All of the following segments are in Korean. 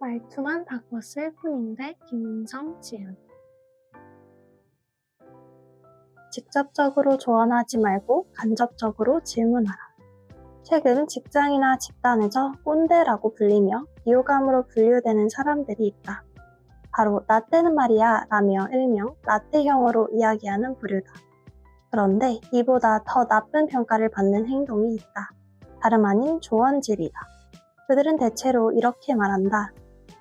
말투만 바꿨을 뿐인데 김민정, 지은. 직접적으로 조언하지 말고 간접적으로 질문하라. 최근 직장이나 집단에서 꼰대라고 불리며 비호감으로 분류되는 사람들이 있다. 바로 나 때는 말이야 라며 일명 나태형으로 이야기하는 부류다. 그런데 이보다 더 나쁜 평가를 받는 행동이 있다. 다름 아닌 조언질이다. 그들은 대체로 이렇게 말한다.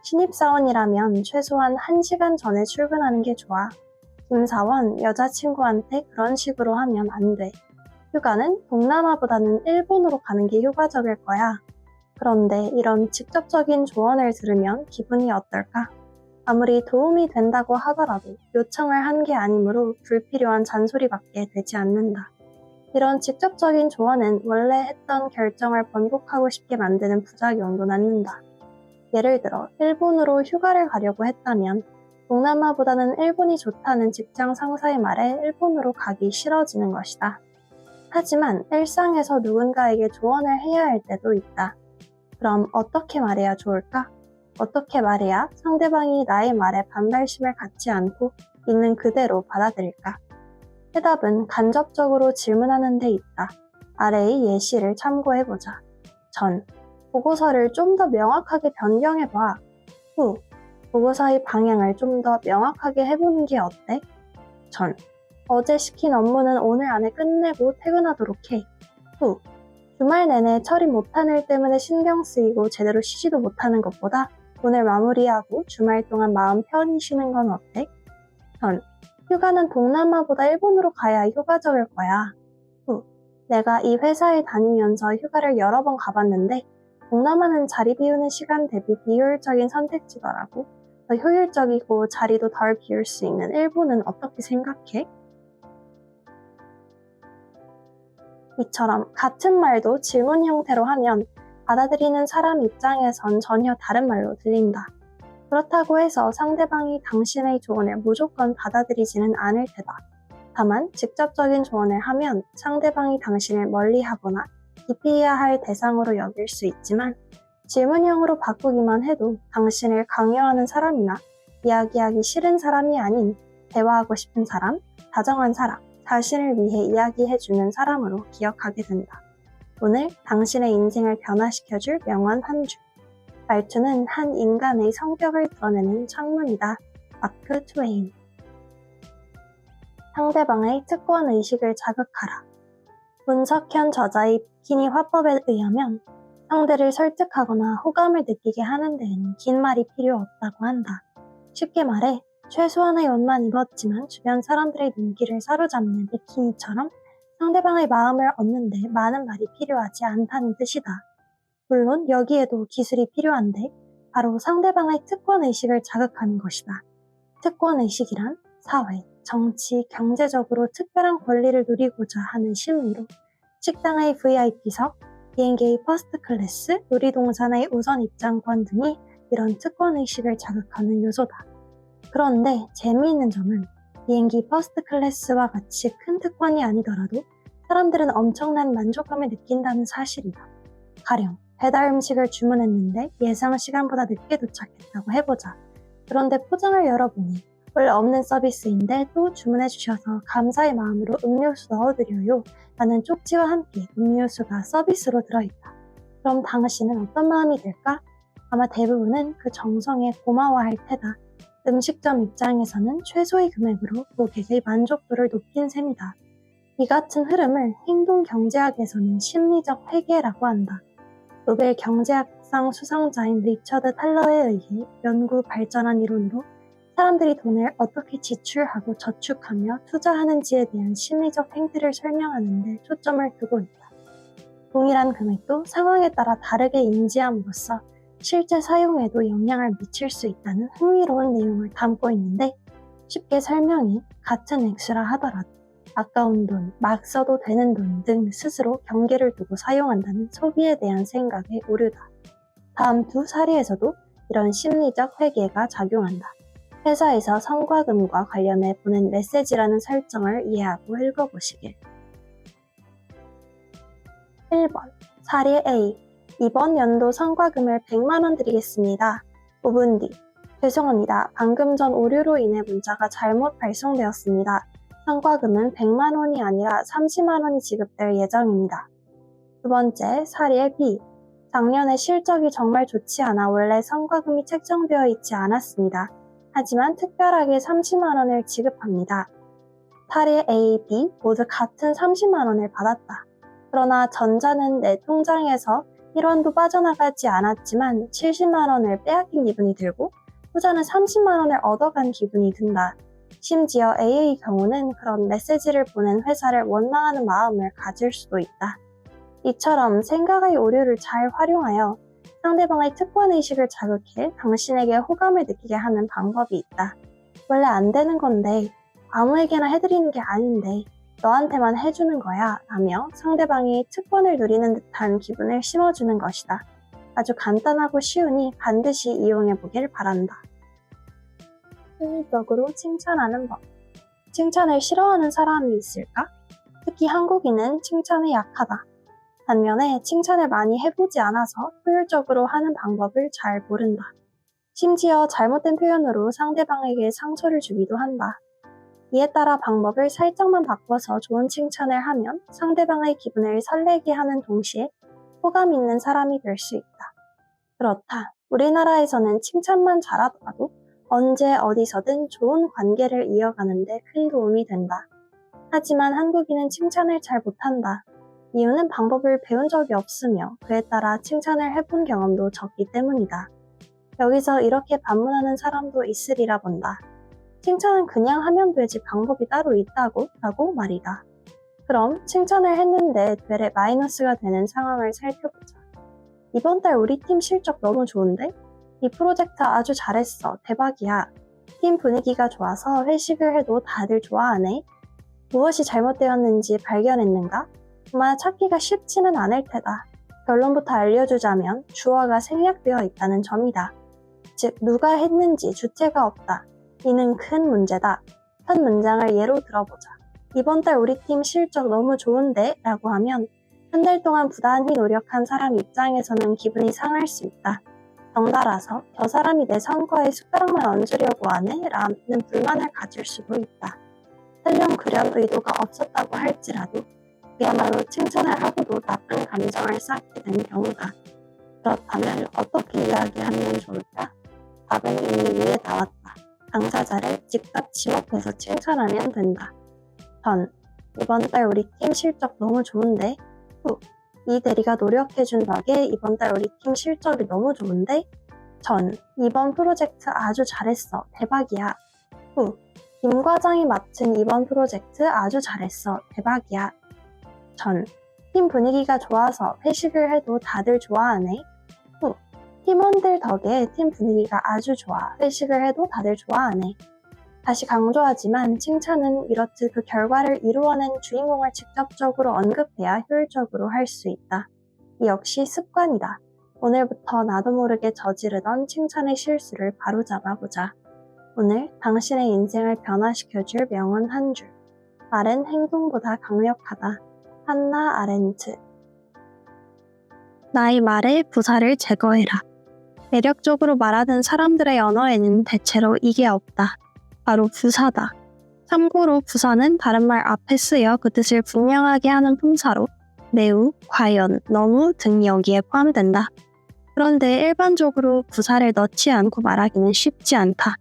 신입사원이라면 최소한 1시간 전에 출근하는 게 좋아. 김사원, 여자친구한테 그런 식으로 하면 안 돼. 휴가는 동남아보다는 일본으로 가는 게 효과적일 거야. 그런데 이런 직접적인 조언을 들으면 기분이 어떨까? 아무리 도움이 된다고 하더라도 요청을 한 게 아니므로 불필요한 잔소리밖에 되지 않는다. 이런 직접적인 조언은 원래 했던 결정을 번복하고 싶게 만드는 부작용도 낳는다. 예를 들어 일본으로 휴가를 가려고 했다면 동남아보다는 일본이 좋다는 직장 상사의 말에 일본으로 가기 싫어지는 것이다. 하지만 일상에서 누군가에게 조언을 해야 할 때도 있다. 그럼 어떻게 말해야 좋을까? 어떻게 말해야 상대방이 나의 말에 반발심을 갖지 않고 있는 그대로 받아들일까? 해답은 간접적으로 질문하는 데 있다. 아래의 예시를 참고해보자. 전, 보고서를 좀 더 명확하게 변경해봐. 후, 보고서의 방향을 좀 더 명확하게 해보는 게 어때? 전, 어제 시킨 업무는 오늘 안에 끝내고 퇴근하도록 해. 후, 주말 내내 처리 못한 일 때문에 신경 쓰이고 제대로 쉬지도 못하는 것보다 오늘 마무리하고 주말 동안 마음 편히 쉬는 건 어때? 전, 휴가는 동남아보다 일본으로 가야 효과적일 거야. 후, 내가 이 회사에 다니면서 휴가를 여러 번 가봤는데 동남아는 자리 비우는 시간 대비 비효율적인 선택지더라고. 더 효율적이고 자리도 덜 비울 수 있는 일본은 어떻게 생각해? 이처럼 같은 말도 질문 형태로 하면 받아들이는 사람 입장에선 전혀 다른 말로 들린다. 그렇다고 해서 상대방이 당신의 조언을 무조건 받아들이지는 않을 테다. 다만 직접적인 조언을 하면 상대방이 당신을 멀리하거나 기피해야 할 대상으로 여길 수 있지만 질문형으로 바꾸기만 해도 당신을 강요하는 사람이나 이야기하기 싫은 사람이 아닌 대화하고 싶은 사람, 다정한 사람, 자신을 위해 이야기해주는 사람으로 기억하게 된다. 오늘 당신의 인생을 변화시켜줄 명언 한 줄. 말투는 한 인간의 성격을 드러내는 창문이다. 마크 트웨인. 상대방의 특권의식을 자극하라. 문석현 저자의 비키니 화법에 의하면 상대를 설득하거나 호감을 느끼게 하는 데에는 긴 말이 필요 없다고 한다. 쉽게 말해 최소한의 옷만 입었지만 주변 사람들의 눈길을 사로잡는 비키니처럼 상대방의 마음을 얻는 데 많은 말이 필요하지 않다는 뜻이다. 물론 여기에도 기술이 필요한데 바로 상대방의 특권의식을 자극하는 것이다. 특권의식이란 사회, 정치, 경제적으로 특별한 권리를 누리고자 하는 심리로 식당의 VIP석, 비행기의 퍼스트 클래스, 놀이동산의 우선 입장권 등이 이런 특권의식을 자극하는 요소다. 그런데 재미있는 점은 비행기 퍼스트 클래스와 같이 큰 특권이 아니더라도 사람들은 엄청난 만족감을 느낀다는 사실이다. 가령 배달 음식을 주문했는데 예상 시간보다 늦게 도착했다고 해보자. 그런데 포장을 열어보니 원래 없는 서비스인데 또 주문해주셔서 감사의 마음으로 음료수 넣어드려요 라는 쪽지와 함께 음료수가 서비스로 들어있다. 그럼 당신은 어떤 마음이 들까? 아마 대부분은 그 정성에 고마워할 테다. 음식점 입장에서는 최소의 금액으로 고객의 만족도를 높인 셈이다. 이 같은 흐름을 행동경제학에서는 심리적 회계라고 한다. 노벨 경제학상 수상자인 리처드 탈러에 의해 연구 발전한 이론으로 사람들이 돈을 어떻게 지출하고 저축하며 투자하는지에 대한 심리적 행태를 설명하는 데 초점을 두고 있다. 동일한 금액도 상황에 따라 다르게 인지함으로써 실제 사용에도 영향을 미칠 수 있다는 흥미로운 내용을 담고 있는데 쉽게 설명해 같은 액수라 하더라도 아까운 돈, 막 써도 되는 돈 등 스스로 경계를 두고 사용한다는 소비에 대한 생각의 오류다. 다음 두 사례에서도 이런 심리적 회계가 작용한다. 회사에서 성과금과 관련해 보낸 메시지라는 설정을 이해하고 읽어보시길. 1번 사례 A. 이번 연도 성과금을 100만원 드리겠습니다. 5분 뒤. 죄송합니다. 방금 전 오류로 인해 문자가 잘못 발송되었습니다. 성과금은 100만 원이 아니라 30만 원이 지급될 예정입니다. 두 번째, 사리의 B. 작년에 실적이 정말 좋지 않아 원래 성과금이 책정되어 있지 않았습니다. 하지만 특별하게 30만 원을 지급합니다. 사리 A, B 모두 같은 30만 원을 받았다. 그러나 전자는 내 통장에서 1원도 빠져나가지 않았지만 70만 원을 빼앗긴 기분이 들고 후자는 30만 원을 얻어간 기분이 든다. 심지어 A의 경우는 그런 메시지를 보낸 회사를 원망하는 마음을 가질 수도 있다. 이처럼 생각의 오류를 잘 활용하여 상대방의 특권의식을 자극해 당신에게 호감을 느끼게 하는 방법이 있다. 원래 안 되는 건데 아무에게나 해드리는 게 아닌데 너한테만 해주는 거야 라며 상대방이 특권을 누리는 듯한 기분을 심어주는 것이다. 아주 간단하고 쉬우니 반드시 이용해보길 바란다. 효율적으로 칭찬하는 법. 칭찬을 싫어하는 사람이 있을까? 특히 한국인은 칭찬에 약하다. 반면에 칭찬을 많이 해보지 않아서 효율적으로 하는 방법을 잘 모른다. 심지어 잘못된 표현으로 상대방에게 상처를 주기도 한다. 이에 따라 방법을 살짝만 바꿔서 좋은 칭찬을 하면 상대방의 기분을 설레게 하는 동시에 호감 있는 사람이 될 수 있다. 그렇다. 우리나라에서는 칭찬만 잘하더라도 언제 어디서든 좋은 관계를 이어가는 데 큰 도움이 된다. 하지만 한국인은 칭찬을 잘 못한다. 이유는 방법을 배운 적이 없으며 그에 따라 칭찬을 해본 경험도 적기 때문이다. 여기서 이렇게 반문하는 사람도 있으리라 본다. 칭찬은 그냥 하면 되지 방법이 따로 있다고? 라고 말이다. 그럼 칭찬을 했는데 되레 마이너스가 되는 상황을 살펴보자. 이번 달 우리 팀 실적 너무 좋은데? 이 프로젝트 아주 잘했어. 대박이야. 팀 분위기가 좋아서 회식을 해도 다들 좋아하네. 무엇이 잘못되었는지 발견했는가? 정말 찾기가 쉽지는 않을 테다. 결론부터 알려주자면 주어가 생략되어 있다는 점이다. 즉 누가 했는지 주체가 없다. 이는 큰 문제다. 한 문장을 예로 들어보자. 이번 달 우리 팀 실적 너무 좋은데? 라고 하면 한 달 동안 부단히 노력한 사람 입장에서는 기분이 상할 수 있다. 덩달아서 저 사람이 내 성과에 숟가락만 얹으려고 하네? 라는 불만을 가질 수도 있다. 설령 그런 의도가 없었다고 할지라도 그야말로 칭찬을 하고도 나쁜 감정을 쌓게 된 경우다. 그렇다면 어떻게 이야기하면 좋을까? 답은 이미 위에 나왔다. 당사자를 직접 지목해서 칭찬하면 된다. 전, 이번 달 우리 팀 실적 너무 좋은데? 후, 이 대리가 노력해준 덕에 이번 달 우리 팀 실적이 너무 좋은데? 전, 이번 프로젝트 아주 잘했어. 대박이야. 후, 김 과장이 맡은 이번 프로젝트 아주 잘했어. 대박이야. 전, 팀 분위기가 좋아서 회식을 해도 다들 좋아하네. 후, 팀원들 덕에 팀 분위기가 아주 좋아. 회식을 해도 다들 좋아하네. 다시 강조하지만 칭찬은 이렇듯 그 결과를 이루어낸 주인공을 직접적으로 언급해야 효율적으로 할 수 있다. 이 역시 습관이다. 오늘부터 나도 모르게 저지르던 칭찬의 실수를 바로잡아보자. 오늘 당신의 인생을 변화시켜줄 명언 한 줄. 말은 행동보다 강력하다. 한나 아렌트. 나의 말에 부사를 제거해라. 매력적으로 말하는 사람들의 언어에는 대체로 이게 없다. 바로 부사다. 참고로 부사는 다른 말 앞에 쓰여 그 뜻을 분명하게 하는 품사로 매우, 과연, 너무 등이 여기에 포함된다. 그런데 일반적으로 부사를 넣지 않고 말하기는 쉽지 않다.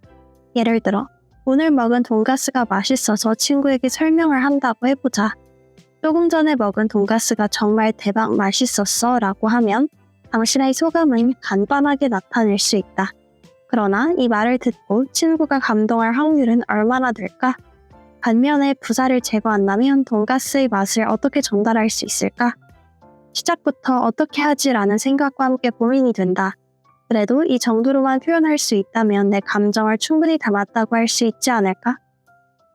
예를 들어 오늘 먹은 돈가스가 맛있어서 친구에게 설명을 한다고 해보자. 조금 전에 먹은 돈가스가 정말 대박 맛있었어 라고 하면 당신의 소감은 간단하게 나타낼 수 있다. 그러나 이 말을 듣고 친구가 감동할 확률은 얼마나 될까? 반면에 부사를 제거한다면 돈가스의 맛을 어떻게 전달할 수 있을까? 시작부터 어떻게 하지라는 생각과 함께 고민이 된다. 그래도 이 정도로만 표현할 수 있다면 내 감정을 충분히 담았다고 할 수 있지 않을까?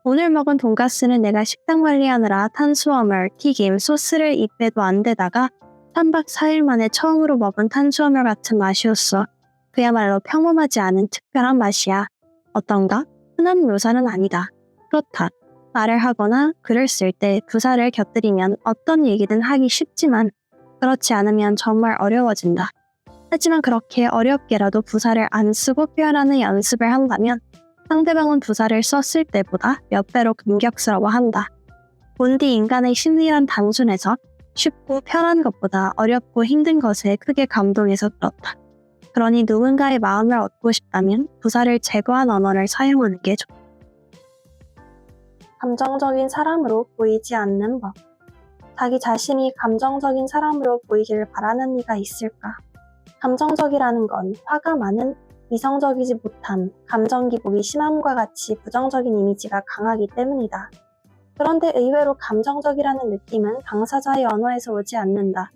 오늘 먹은 돈가스는 내가 식단 관리하느라 탄수화물, 튀김, 소스를 입에도 안 대다가 3박 4일 만에 처음으로 먹은 탄수화물 같은 맛이었어. 그야말로 평범하지 않은 특별한 맛이야. 어떤가? 흔한 묘사는 아니다. 그렇다. 말을 하거나 글을 쓸 때 부사를 곁들이면 어떤 얘기든 하기 쉽지만 그렇지 않으면 정말 어려워진다. 하지만 그렇게 어렵게라도 부사를 안 쓰고 표현하는 연습을 한다면 상대방은 부사를 썼을 때보다 몇 배로 감격스러워한다. 본디 인간의 심리란 단순해서 쉽고 편한 것보다 어렵고 힘든 것에 크게 감동해서 그렇다. 그러니 누군가의 마음을 얻고 싶다면 부사를 제거한 언어를 사용하는 게 좋다. 감정적인 사람으로 보이지 않는 법. 자기 자신이 감정적인 사람으로 보이길 바라는 이가 있을까? 감정적이라는 건 화가 많은, 이성적이지 못한, 감정 기복이 심함과 같이 부정적인 이미지가 강하기 때문이다. 그런데 의외로 감정적이라는 느낌은 당사자의 언어에서 오지 않는다.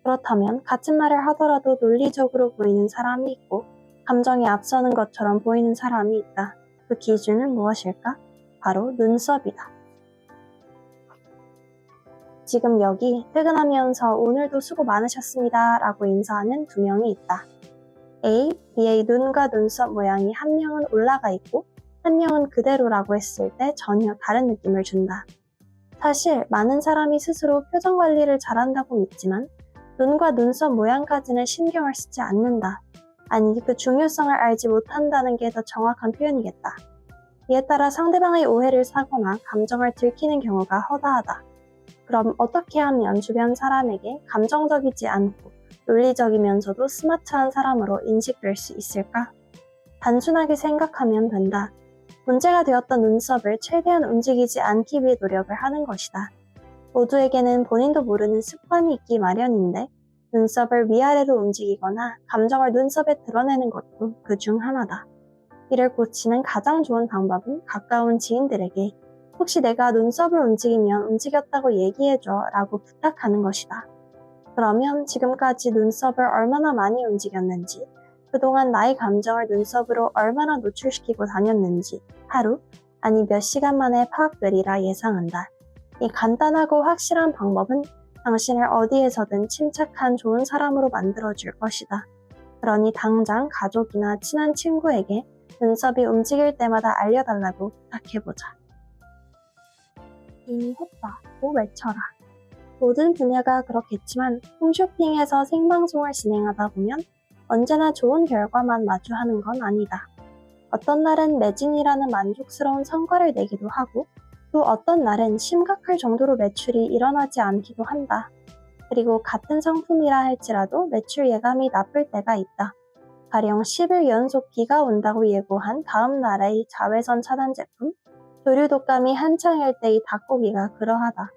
그렇다면 같은 말을 하더라도 논리적으로 보이는 사람이 있고 감정이 앞서는 것처럼 보이는 사람이 있다. 그 기준은 무엇일까? 바로 눈썹이다. 지금 여기 퇴근하면서 오늘도 수고 많으셨습니다 라고 인사하는 두 명이 있다. A, B의 눈과 눈썹 모양이 한 명은 올라가 있고 한 명은 그대로라고 했을 때 전혀 다른 느낌을 준다. 사실 많은 사람이 스스로 표정 관리를 잘한다고 믿지만 눈과 눈썹 모양까지는 신경을 쓰지 않는다. 아니, 그 중요성을 알지 못한다는 게 더 정확한 표현이겠다. 이에 따라 상대방의 오해를 사거나 감정을 들키는 경우가 허다하다. 그럼 어떻게 하면 주변 사람에게 감정적이지 않고 논리적이면서도 스마트한 사람으로 인식될 수 있을까? 단순하게 생각하면 된다. 문제가 되었던 눈썹을 최대한 움직이지 않기 위해 노력을 하는 것이다. 모두에게는 본인도 모르는 습관이 있기 마련인데 눈썹을 위아래로 움직이거나 감정을 눈썹에 드러내는 것도 그 중 하나다. 이를 고치는 가장 좋은 방법은 가까운 지인들에게 혹시 내가 눈썹을 움직이면 움직였다고 얘기해줘 라고 부탁하는 것이다. 그러면 지금까지 눈썹을 얼마나 많이 움직였는지, 그동안 나의 감정을 눈썹으로 얼마나 노출시키고 다녔는지 하루, 아니 몇 시간 만에 파악되리라 예상한다. 이 간단하고 확실한 방법은 당신을 어디에서든 침착한 좋은 사람으로 만들어줄 것이다. 그러니 당장 가족이나 친한 친구에게 눈썹이 움직일 때마다 알려달라고 부탁해보자. 이미 했다고 외쳐라. 모든 분야가 그렇겠지만 홈쇼핑에서 생방송을 진행하다 보면 언제나 좋은 결과만 마주하는 건 아니다. 어떤 날은 매진이라는 만족스러운 성과를 내기도 하고 또 어떤 날은 심각할 정도로 매출이 일어나지 않기도 한다. 그리고 같은 상품이라 할지라도 매출 예감이 나쁠 때가 있다. 가령 10일 연속 비가 온다고 예고한 다음 날의 자외선 차단 제품, 조류 독감이 한창일 때의 닭고기가 그러하다.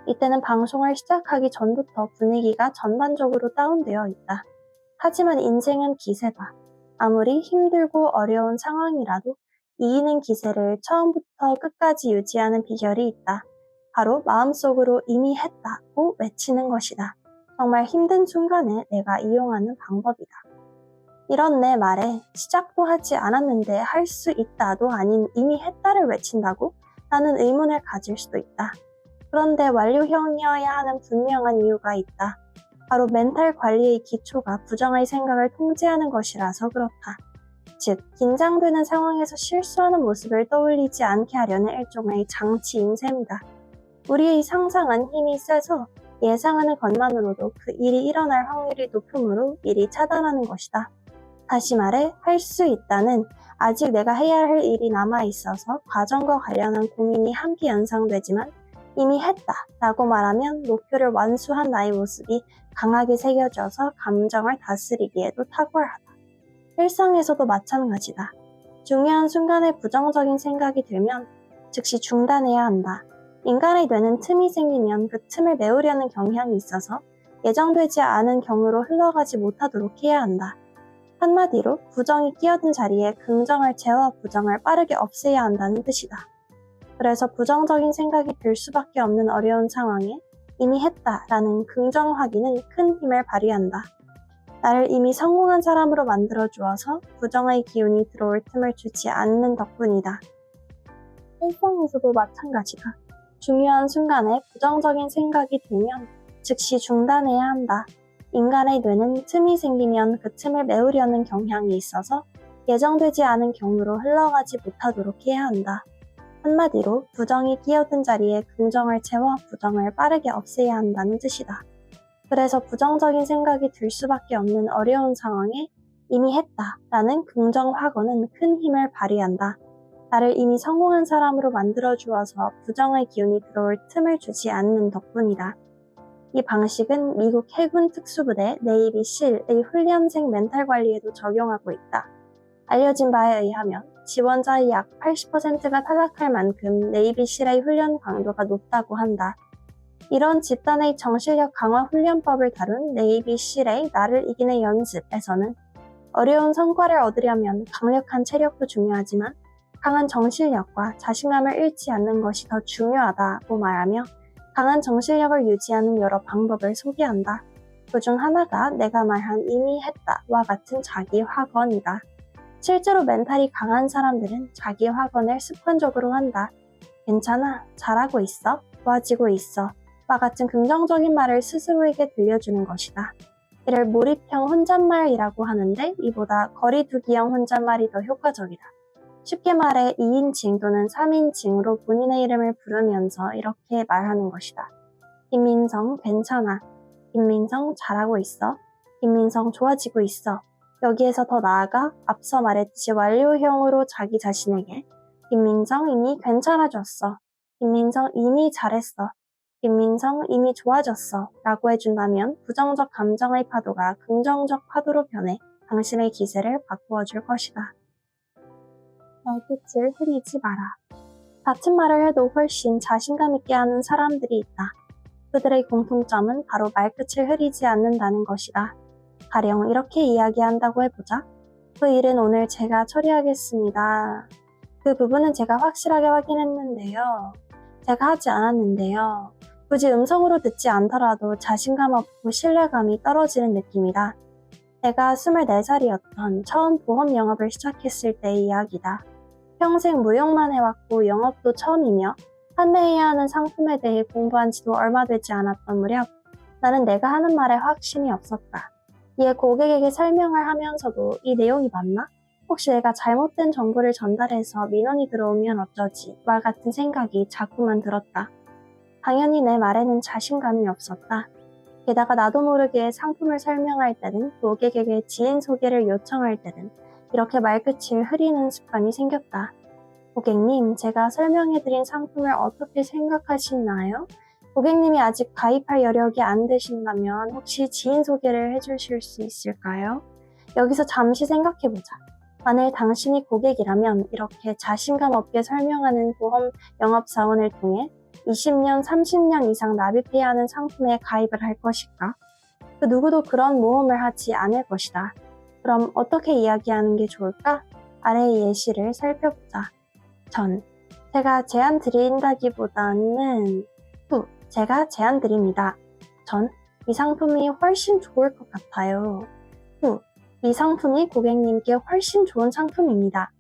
이때는 방송을 시작하기 전부터 분위기가 전반적으로 다운되어 있다. 하지만 인생은 기세다. 아무리 힘들고 어려운 상황이라도 이기는 기세를 처음부터 끝까지 유지하는 비결이 있다. 바로 마음속으로 이미 했다고 외치는 것이다. 정말 힘든 순간에 내가 이용하는 방법이다. 이런 내 말에 시작도 하지 않았는데 할 수 있다도 아닌 이미 했다를 외친다고? 라는 의문을 가질 수도 있다. 그런데 완료형이어야 하는 분명한 이유가 있다. 바로 멘탈 관리의 기초가 부정의 생각을 통제하는 것이라서 그렇다. 즉, 긴장되는 상황에서 실수하는 모습을 떠올리지 않게 하려는 일종의 장치인 셈이다. 우리의 상상은 힘이 세서 예상하는 것만으로도 그 일이 일어날 확률이 높으므로 미리 차단하는 것이다. 다시 말해, 할 수 있다는 아직 내가 해야 할 일이 남아있어서 과정과 관련한 고민이 함께 연상되지만 이미 했다 라고 말하면 목표를 완수한 나의 모습이 강하게 새겨져서 감정을 다스리기에도 탁월하다. 일상에서도 마찬가지다. 중요한 순간에 부정적인 생각이 들면 즉시 중단해야 한다. 인간의 뇌는 틈이 생기면 그 틈을 메우려는 경향이 있어서 예정되지 않은 경우로 흘러가지 못하도록 해야 한다. 한마디로 부정이 끼어든 자리에 긍정을 채워 부정을 빠르게 없애야 한다는 뜻이다. 그래서 부정적인 생각이 들 수밖에 없는 어려운 상황에 이미 했다라는 긍정 확인은 큰 힘을 발휘한다. 나를 이미 성공한 사람으로 만들어 주어서 부정의 기운이 들어올 틈을 주지 않는 덕분이다. 일상에서도 마찬가지다. 중요한 순간에 부정적인 생각이 들면 즉시 중단해야 한다. 인간의 뇌는 틈이 생기면 그 틈을 메우려는 경향이 있어서 예정되지 않은 경우로 흘러가지 못하도록 해야 한다. 한마디로 부정이 끼어든 자리에 긍정을 채워 부정을 빠르게 없애야 한다는 뜻이다. 그래서 부정적인 생각이 들 수밖에 없는 어려운 상황에 이미 했다라는 긍정 확언은 큰 힘을 발휘한다. 나를 이미 성공한 사람으로 만들어 주어서 부정의 기운이 들어올 틈을 주지 않는 덕분이다. 이 방식은 미국 해군 특수부대 네이비 실의 훈련생 멘탈 관리에도 적용하고 있다. 알려진 바에 의하면 지원자의 약 80%가 탈락할 만큼 네이비 실의 훈련 강도가 높다고 한다. 이런 집단의 정신력 강화 훈련법을 다룬 네이비 실의 나를 이기는 연습에서는 어려운 성과를 얻으려면 강력한 체력도 중요하지만 강한 정신력과 자신감을 잃지 않는 것이 더 중요하다고 말하며 강한 정신력을 유지하는 여러 방법을 소개한다. 그중 하나가 내가 말한 이미 했다와 같은 자기 확언이다. 실제로 멘탈이 강한 사람들은 자기 확언을 습관적으로 한다. 괜찮아, 잘하고 있어, 좋아지고 있어 와 같은 긍정적인 말을 스스로에게 들려주는 것이다. 이를 몰입형 혼잣말이라고 하는데 이보다 거리두기형 혼잣말이 더 효과적이다. 쉽게 말해 2인칭 또는 3인칭으로 본인의 이름을 부르면서 이렇게 말하는 것이다. 김민성 괜찮아. 김민성 잘하고 있어. 김민성 좋아지고 있어. 여기에서 더 나아가 앞서 말했듯이 완료형으로 자기 자신에게 김민성 이미 괜찮아졌어. 김민성 이미 잘했어. 김민성 이미 좋아졌어 라고 해준다면 부정적 감정의 파도가 긍정적 파도로 변해 당신의 기세를 바꾸어 줄 것이다. 발끝을 흐리지 마라. 같은 말을 해도 훨씬 자신감 있게 하는 사람들이 있다. 그들의 공통점은 바로 말끝을 흐리지 않는다는 것이다. 가령 이렇게 이야기한다고 해보자. 그 일은 오늘 제가 처리하겠습니다. 그 부분은 제가 확실하게 확인했는데요. 제가 하지 않았는데요. 굳이 음성으로 듣지 않더라도 자신감 없고 신뢰감이 떨어지는 느낌이다. 내가 24살이었던 처음 보험 영업을 시작했을 때의 이야기다. 평생 무용만 해왔고 영업도 처음이며 판매해야 하는 상품에 대해 공부한 지도 얼마 되지 않았던 무렵 나는 내가 하는 말에 확신이 없었다. 이에 고객에게 설명을 하면서도 이 내용이 맞나? 혹시 내가 잘못된 정보를 전달해서 민원이 들어오면 어쩌지? 와 같은 생각이 자꾸만 들었다. 당연히 내 말에는 자신감이 없었다. 게다가 나도 모르게 상품을 설명할 때든 고객에게 지인 소개를 요청할 때든 이렇게 말끝을 흐리는 습관이 생겼다. 고객님, 제가 설명해드린 상품을 어떻게 생각하시나요? 고객님이 아직 가입할 여력이 안 되신다면 혹시 지인 소개를 해주실 수 있을까요? 여기서 잠시 생각해보자. 만일 당신이 고객이라면 이렇게 자신감 없게 설명하는 보험 영업사원을 통해 20년, 30년 이상 납입해야 하는 상품에 가입을 할 것일까? 그 누구도 그런 모험을 하지 않을 것이다. 그럼 어떻게 이야기하는 게 좋을까? 아래의 예시를 살펴보자. 전, 제가 제안 드린다기보다는 제가 제안 드립니다. 전, 이 상품이 훨씬 좋을 것 같아요. 이 상품이 고객님께 훨씬 좋은 상품입니다.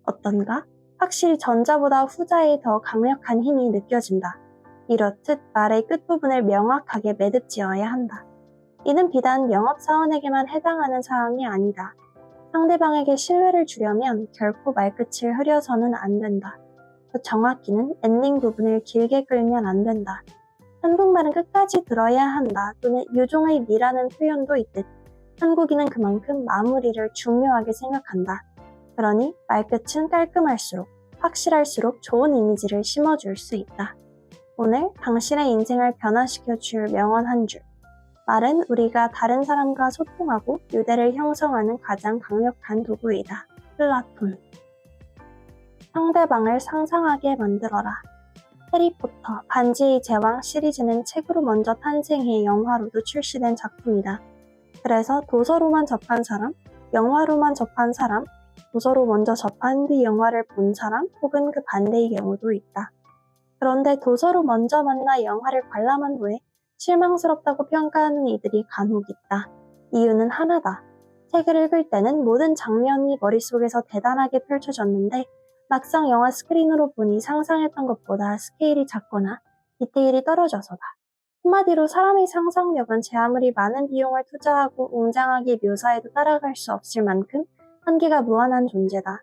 어떤가? 확실히 전자보다 후자에 더 강력한 힘이 느껴진다. 이렇듯 말의 끝부분을 명확하게 매듭지어야 한다. 이는 비단 영업사원에게만 해당하는 사항이 아니다. 상대방에게 신뢰를 주려면 결코 말끝을 흐려서는 안 된다. 더 정확히는 엔딩 부분을 길게 끌면 안 된다. 한국말은 끝까지 들어야 한다 또는 유종의 미라는 표현도 있듯 한국인은 그만큼 마무리를 중요하게 생각한다. 그러니 말끝은 깔끔할수록 확실할수록 좋은 이미지를 심어줄 수 있다. 오늘 당신의 인생을 변화시켜줄 명언 한 줄. 말은 우리가 다른 사람과 소통하고 유대를 형성하는 가장 강력한 도구이다. 플라톤. 상대방을 상상하게 만들어라. 해리포터, 반지의 제왕 시리즈는 책으로 먼저 탄생해 영화로도 출시된 작품이다. 그래서 도서로만 접한 사람, 영화로만 접한 사람, 도서로 먼저 접한 뒤 영화를 본 사람 혹은 그 반대의 경우도 있다. 그런데 도서로 먼저 만나 영화를 관람한 후에 실망스럽다고 평가하는 이들이 간혹 있다. 이유는 하나다. 책을 읽을 때는 모든 장면이 머릿속에서 대단하게 펼쳐졌는데 막상 영화 스크린으로 보니 상상했던 것보다 스케일이 작거나 디테일이 떨어져서다. 한마디로 사람의 상상력은 제 아무리 많은 비용을 투자하고 웅장하게 묘사해도 따라갈 수 없을 만큼 한계가 무한한 존재다.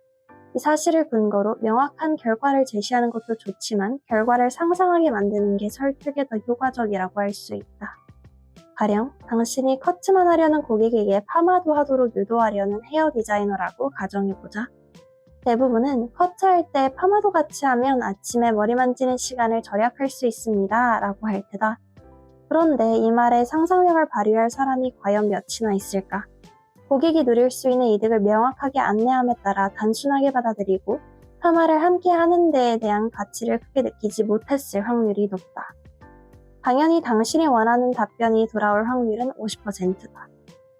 이 사실을 근거로 명확한 결과를 제시하는 것도 좋지만 결과를 상상하게 만드는 게 설득에 더 효과적이라고 할 수 있다. 가령 당신이 커트만 하려는 고객에게 파마도 하도록 유도하려는 헤어 디자이너라고 가정해보자. 대부분은 커트할 때 파마도 같이 하면 아침에 머리 만지는 시간을 절약할 수 있습니다 라고 할 테다. 그런데 이 말에 상상력을 발휘할 사람이 과연 몇이나 있을까? 고객이 누릴 수 있는 이득을 명확하게 안내함에 따라 단순하게 받아들이고 파마를 함께 하는 데에 대한 가치를 크게 느끼지 못했을 확률이 높다. 당연히 당신이 원하는 답변이 돌아올 확률은 50%다.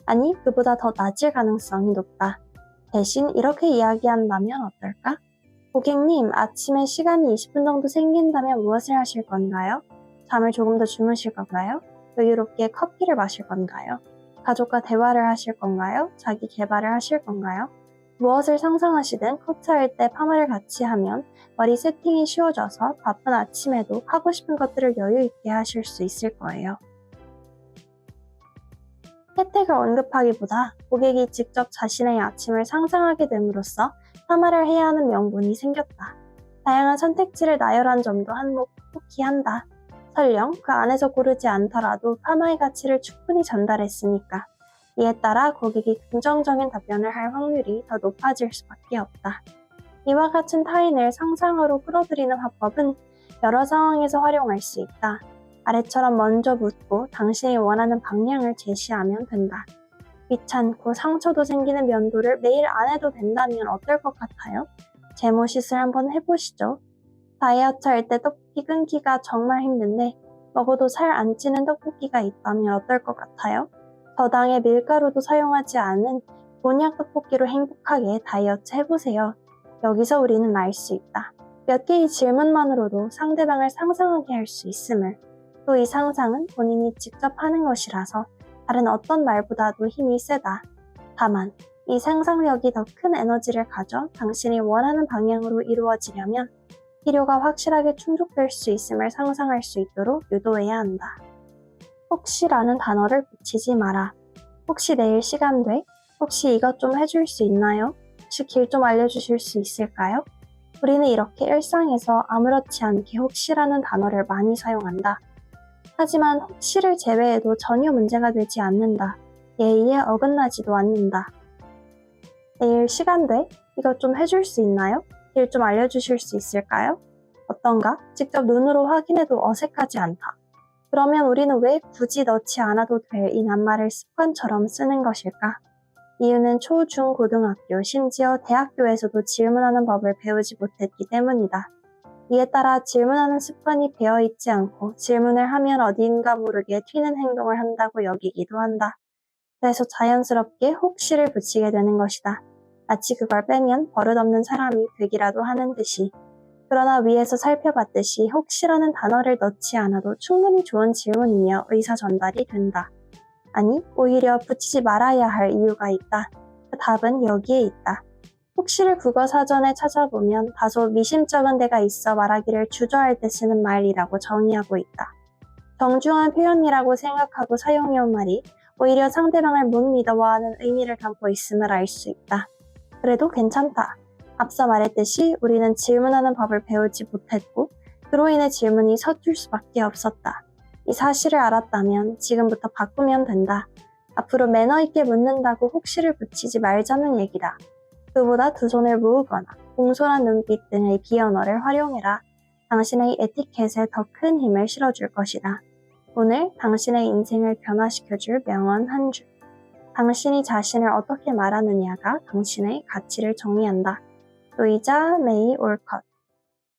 아니, 그보다 더 낮을 가능성이 높다. 대신 이렇게 이야기한다면 어떨까? 고객님, 아침에 시간이 20분 정도 생긴다면 무엇을 하실 건가요? 잠을 조금 더 주무실 건가요? 여유롭게 커피를 마실 건가요? 가족과 대화를 하실 건가요? 자기 개발을 하실 건가요? 무엇을 상상하시든 커트할 때 파마를 같이 하면 머리 세팅이 쉬워져서 바쁜 아침에도 하고 싶은 것들을 여유 있게 하실 수 있을 거예요. 혜택을 언급하기보다 고객이 직접 자신의 아침을 상상하게 됨으로써 파마를 해야 하는 명분이 생겼다. 다양한 선택지를 나열한 점도 한몫 좋게 한다. 설령 그 안에서 고르지 않더라도 파마의 가치를 충분히 전달했으니까. 이에 따라 고객이 긍정적인 답변을 할 확률이 더 높아질 수밖에 없다. 이와 같은 타인을 상상으로 끌어들이는 화법은 여러 상황에서 활용할 수 있다. 아래처럼 먼저 묻고 당신이 원하는 방향을 제시하면 된다. 귀찮고 상처도 생기는 면도를 매일 안 해도 된다면 어떨 것 같아요? 제모시술 한번 해보시죠. 다이어트 할 때 떡볶이 끊기가 정말 힘든데 먹어도 살 안 찌는 떡볶이가 있다면 어떨 것 같아요? 저당의 밀가루도 사용하지 않은 곤약 떡볶이로 행복하게 다이어트 해보세요. 여기서 우리는 알 수 있다. 몇 개의 질문만으로도 상대방을 상상하게 할 수 있음을. 또 이 상상은 본인이 직접 하는 것이라서 다른 어떤 말보다도 힘이 세다. 다만 이 상상력이 더 큰 에너지를 가져 당신이 원하는 방향으로 이루어지려면 필요가 확실하게 충족될 수 있음을 상상할 수 있도록 유도해야 한다. 혹시라는 단어를 붙이지 마라. 혹시 내일 시간 돼? 혹시 이것 좀 해줄 수 있나요? 혹시 길 좀 알려주실 수 있을까요? 우리는 이렇게 일상에서 아무렇지 않게 혹시라는 단어를 많이 사용한다. 하지만 혹시를 제외해도 전혀 문제가 되지 않는다. 예의에 어긋나지도 않는다. 내일 시간 돼? 이것 좀 해줄 수 있나요? 길 좀 알려주실 수 있을까요? 어떤가? 직접 눈으로 확인해도 어색하지 않다. 그러면 우리는 왜 굳이 넣지 않아도 될 이 낱말을 습관처럼 쓰는 것일까? 이유는 초, 중, 고등학교, 심지어 대학교에서도 질문하는 법을 배우지 못했기 때문이다. 이에 따라 질문하는 습관이 배어있지 않고 질문을 하면 어딘가 모르게 튀는 행동을 한다고 여기기도 한다. 그래서 자연스럽게 혹시를 붙이게 되는 것이다. 마치 그걸 빼면 버릇없는 사람이 되기라도 하는 듯이. 그러나 위에서 살펴봤듯이 혹시라는 단어를 넣지 않아도 충분히 좋은 질문이며 의사 전달이 된다. 아니, 오히려 붙이지 말아야 할 이유가 있다. 그 답은 여기에 있다. 혹시를 국어 사전에 찾아보면 다소 미심쩍은 데가 있어 말하기를 주저할 때 쓰는 말이라고 정의하고 있다. 정중한 표현이라고 생각하고 사용해온 말이 오히려 상대방을 못 믿어와하는 의미를 담고 있음을 알 수 있다. 그래도 괜찮다. 앞서 말했듯이 우리는 질문하는 법을 배우지 못했고 그로 인해 질문이 서툴 수밖에 없었다. 이 사실을 알았다면 지금부터 바꾸면 된다. 앞으로 매너 있게 묻는다고 혹시를 붙이지 말자는 얘기다. 그보다 두 손을 모으거나 공손한 눈빛 등의 비언어를 활용해라. 당신의 에티켓에 더 큰 힘을 실어줄 것이다. 오늘 당신의 인생을 변화시켜줄 명언 한 줄. 당신이 자신을 어떻게 말하느냐가 당신의 가치를 정의한다. 로이자 메이 올컷.